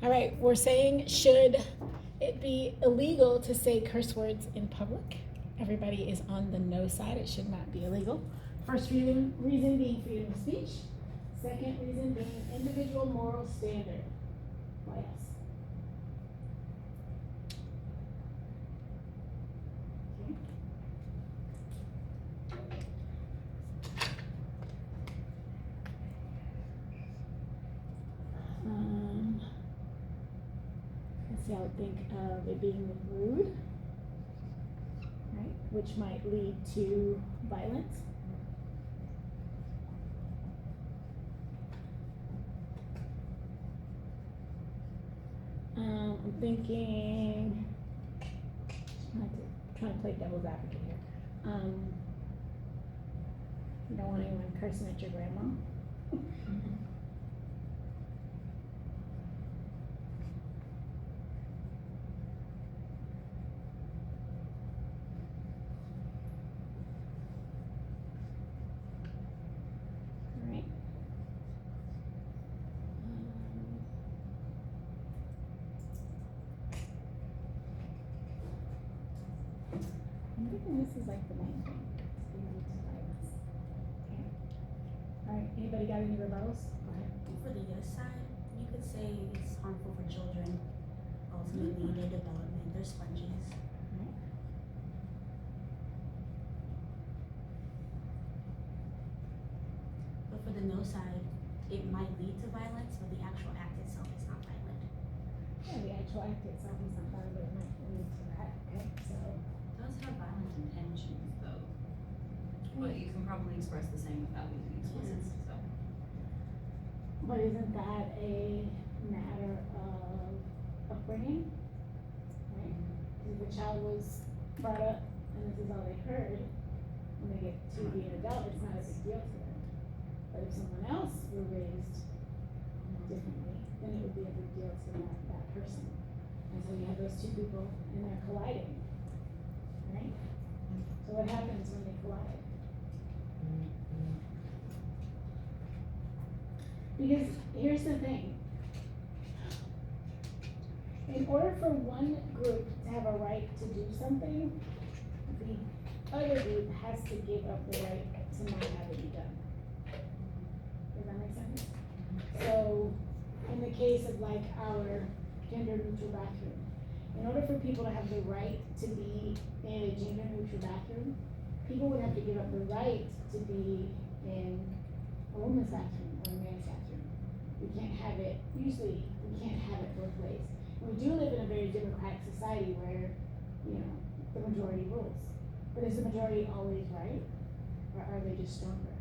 All right, we're saying, should it be illegal to say curse words in public? Everybody is on the no side. It should not be illegal. First reason being freedom of speech. Second reason being individual moral standard. Why yes? Let's see, I would think of it being rude, right? Which might lead to violence. I'm thinking, trying to play devil's advocate here. You don't want anyone cursing at your grandma. I'm thinking this is like the main thing. Okay. Alright, anybody got any rebuttals? Go ahead. For the yes side, you could say it's harmful for children. Ultimately, their development, they're sponges. Right. But for the no side, it might lead to violence, but the actual act itself is not violent. Yeah, the actual act itself is not violent, but it might lead to that. Okay, so. It does have violent intentions though. But you can probably express the same without using explicit, so. But isn't that a matter of upbringing? Right? Because if a child was brought up and this is all they heard, when they get to be an adult, it's not a big deal to them. But if someone else were raised differently, then it would be a big deal to that person. And so you have those two people and they're colliding. Right? So what happens when they collide? Because here's the thing. In order for one group to have a right to do something, the other group has to give up the right to not have it be done. Does that make sense? So, in the case of like our gender neutral bathroom, in order for people to have the right to be in a gender neutral bathroom, people would have to give up the right to be in a woman's bathroom or a man's bathroom. We can't have it, usually, we can't have it both ways. We do live in a very democratic society where, you know, the majority rules. But is the majority always right? Or are they just stronger?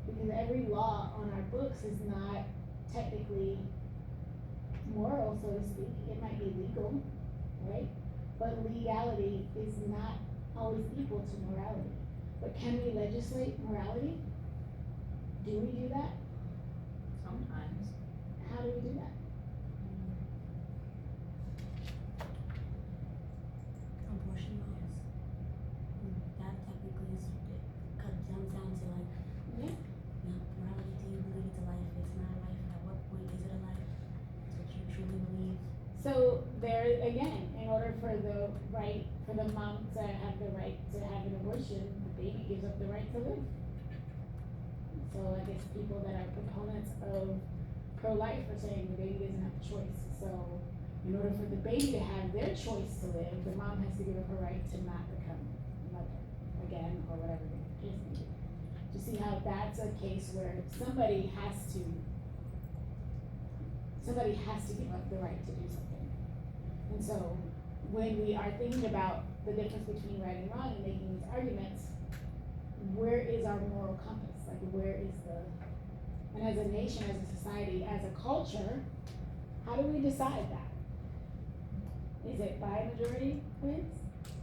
Because every law on our books is not technically moral, so to speak. It might be legal, right? But legality is not always equal to morality. But can we legislate morality? Do we do that? Sometimes. How do we do that? Abortion laws. That technically is, it comes down to like, Yeah. morality, do you believe it's a life? It's not a life. At what point is it a life? It's what you truly believe. So there again, in order for the right, for the mom to have the right to have an abortion, the baby gives up the right to live. So I guess people that are proponents of pro-life are saying the baby doesn't have a choice. So in order for the baby to have their choice to live, the mom has to give up her right to not become a mother again, or whatever the case may be. To see how that's a case where somebody has to give up the right to do something. And so when we are thinking about the difference between right and wrong and making these arguments, where is our moral compass? Like where is and as a nation, as a society, as a culture, how do we decide that? Is it by majority wins?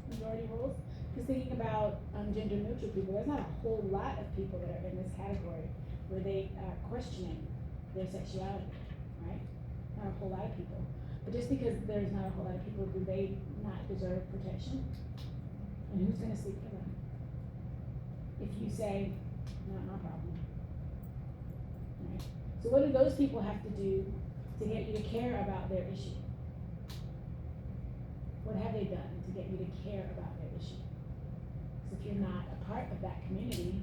Majority rules? Because thinking about gender neutral people, there's not a whole lot of people that are in this category where they are questioning their sexuality, right? Not a whole lot of people. But just because there's not a whole lot of people, do they not deserve protection? And who's gonna speak for them? If you say, not my problem, right? So what do those people have to do to get you to care about their issue? What have they done to get you to care about their issue? Because if you're not a part of that community,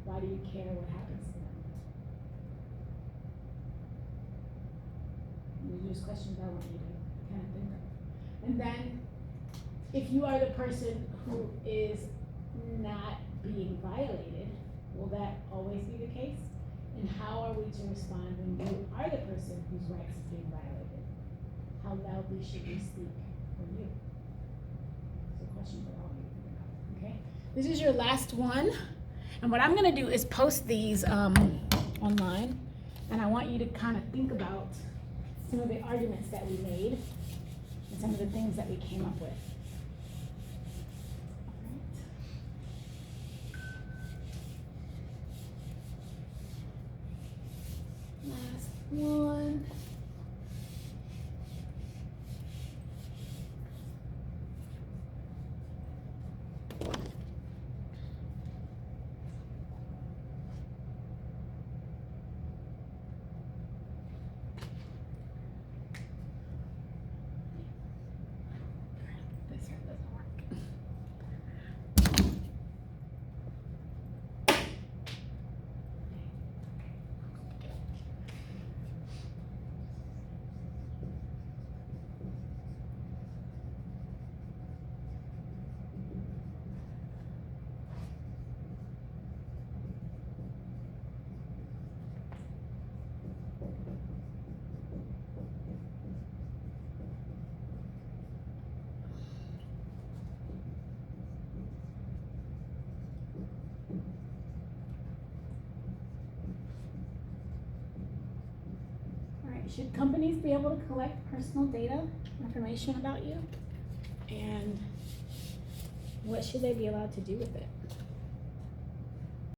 why do you care what happens to them? These are just questions I want you to kind of think of. And then, if you are the person who is not being violated, will that always be the case? And how are we to respond when you are the person whose rights is being violated? How loudly should we speak for you? It's a question for all of you to think about, okay? This is your last one. And what I'm gonna do is post these online. And I want you to kind of think about some of the arguments that we made and some of the things that we came up with. Last one. This one doesn't work. Should companies be able to collect personal data, information about you? And what should they be allowed to do with it?